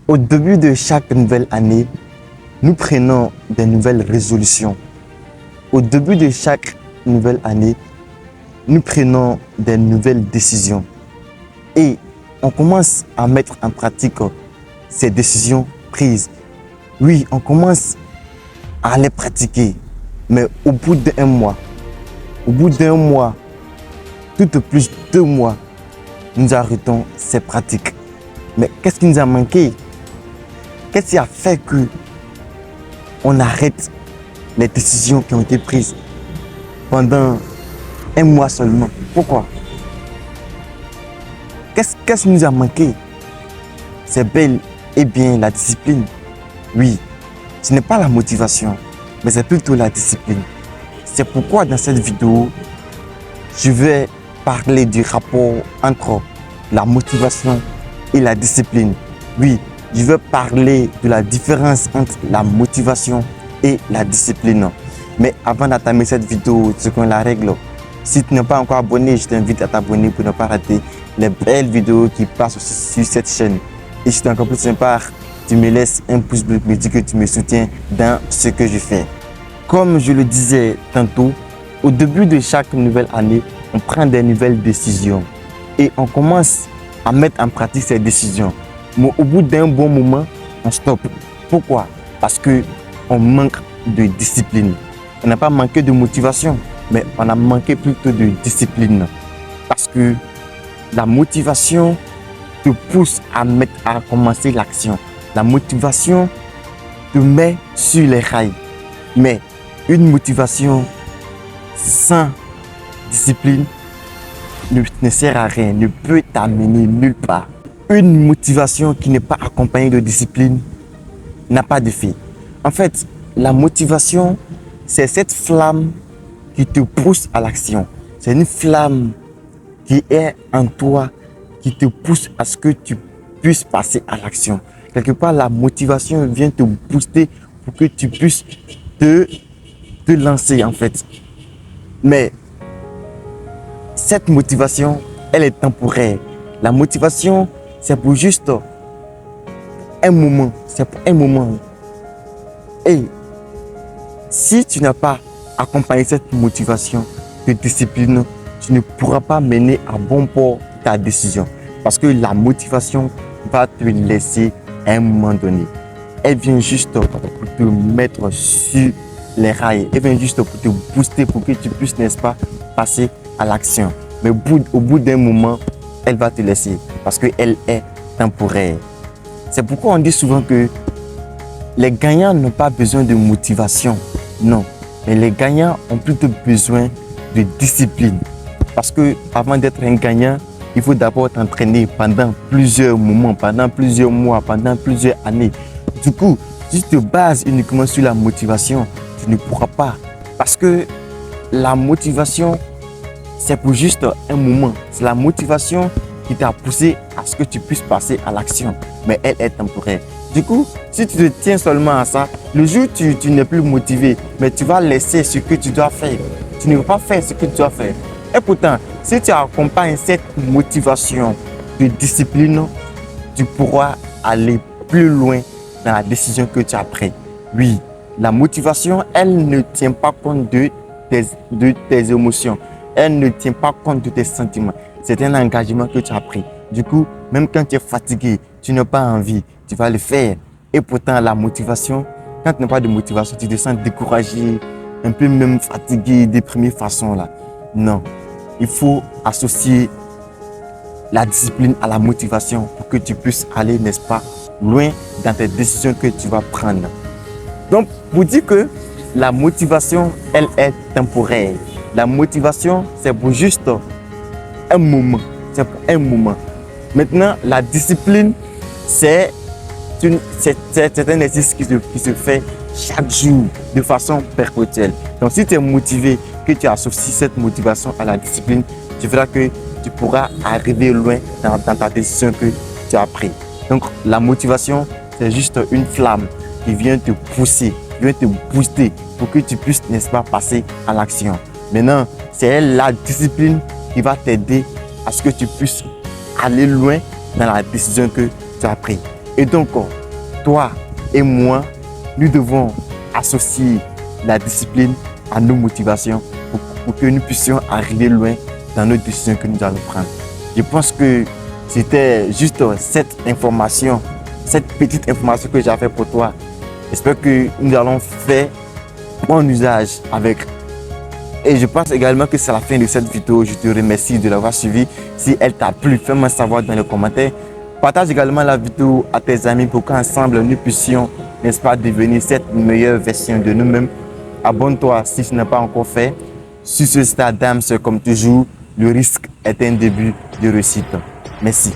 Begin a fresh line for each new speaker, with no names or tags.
Au début de chaque nouvelle année, nous prenons des nouvelles résolutions. Au début de chaque nouvelle année, nous prenons des nouvelles décisions. Et on commence à mettre en pratique ces décisions prises. Oui, on commence à les pratiquer. Mais au bout d'un mois, tout au plus 2 mois, nous arrêtons ces pratiques. Mais qu'est-ce qui nous a manqué? Qu'est-ce qui a fait que on arrête les décisions qui ont été prises pendant 1 mois seulement? Pourquoi? Qu'est-ce qui nous a manqué? C'est bel et bien la discipline. Oui, ce n'est pas la motivation, mais c'est plutôt la discipline. C'est pourquoi dans cette vidéo, je vais parler du rapport entre la motivation et la discipline. Oui, je vais parler de la différence entre la motivation et la discipline. Mais avant d'entamer cette vidéo, ce qu'on la règle, si tu n'es pas encore abonné, je t'invite à t'abonner pour ne pas rater les belles vidéos qui passent aussi sur cette chaîne. Et si tu es encore plus sympa, tu me laisses un pouce bleu pour me dire que tu me soutiens dans ce que je fais. Comme je le disais tantôt, au début de chaque nouvelle année, on prend des nouvelles décisions et on commence à mettre en pratique ces décisions. Mais au bout d'un bon moment, on stoppe. Pourquoi? Parce qu'on manque de discipline. On n'a pas manqué de motivation, mais on a manqué plutôt de discipline. Parce que la motivation te pousse à commencer l'action. La motivation te met sur les rails. Mais une motivation sans discipline ne sert à rien, ne peut t'amener nulle part. Une motivation qui n'est pas accompagnée de discipline n'a pas d'effet. En fait, la motivation, c'est cette flamme qui te pousse à l'action. C'est une flamme qui est en toi, qui te pousse à ce que tu puisses passer à l'action. Quelque part, la motivation vient te booster pour que tu puisses te lancer en fait. Mais cette motivation, elle est temporaire. La motivation, c'est pour juste un moment. C'est pour un moment. Et si tu n'as pas accompagné cette motivation de discipline, tu ne pourras pas mener à bon port ta décision. Parce que la motivation va te laisser à un moment donné. Elle vient juste pour te mettre sur les rails. Elle vient juste pour te booster pour que tu puisses, n'est-ce pas, passer à l'action. Mais au bout d'un moment, elle va te laisser parce qu'elle est temporaire. C'est pourquoi on dit souvent que les gagnants n'ont pas besoin de motivation. Non, mais les gagnants ont plutôt besoin de discipline. Parce que avant d'être un gagnant, il faut d'abord t'entraîner pendant plusieurs moments, pendant plusieurs mois, pendant plusieurs années. Du coup, si tu te bases uniquement sur la motivation, tu ne pourras pas. Parce que la motivation, c'est pour juste un moment. C'est la motivation qui t'a poussé à ce que tu puisses passer à l'action. Mais elle est temporaire. Du coup, si tu te tiens seulement à ça, le jour où tu n'es plus motivé, mais tu vas laisser ce que tu dois faire. Tu ne vas pas faire ce que tu dois faire. Et pourtant, si tu accompagnes cette motivation de discipline, tu pourras aller plus loin dans la décision que tu as prise. Oui, la motivation, elle ne tient pas compte de tes émotions. Elle ne tient pas compte de tes sentiments. C'est un engagement que tu as pris. Du coup, même quand tu es fatigué, tu n'as pas envie, tu vas le faire. Et pourtant, la motivation, quand tu n'as pas de motivation, tu te sens découragé, un peu même fatigué, déprimé façon là. Non, il faut associer la discipline à la motivation pour que tu puisses aller, n'est-ce pas, loin dans tes décisions que tu vas prendre. Donc, pour dire que la motivation, elle est temporaire. La motivation, c'est pour juste un moment. C'est pour un moment. Maintenant, la discipline, c'est un exercice qui se fait chaque jour de façon perpétuelle. Donc, si tu es motivé, que tu associes cette motivation à la discipline, tu verras que tu pourras arriver loin dans ta décision que tu as prise. Donc, la motivation, c'est juste une flamme qui vient te pousser, qui vient te booster pour que tu puisses, n'est-ce pas, passer à l'action. Maintenant, c'est la discipline qui va t'aider à ce que tu puisses aller loin dans la décision que tu as prise. Et donc, toi et moi, nous devons associer la discipline à nos motivations pour que nous puissions arriver loin dans nos décisions que nous allons prendre. Je pense que c'était juste cette information, cette petite information que j'ai fait pour toi. J'espère que nous allons faire bon usage avec. Et je pense également que c'est la fin de cette vidéo. Je te remercie de l'avoir suivi. Si elle t'a plu, fais-moi savoir dans les commentaires. Partage également la vidéo à tes amis pour qu'ensemble nous puissions, n'est-ce pas, devenir cette meilleure version de nous-mêmes. Abonne-toi si ce n'est pas encore fait. Sur ce stade d'âme, comme toujours, le risque est un début de réussite. Merci.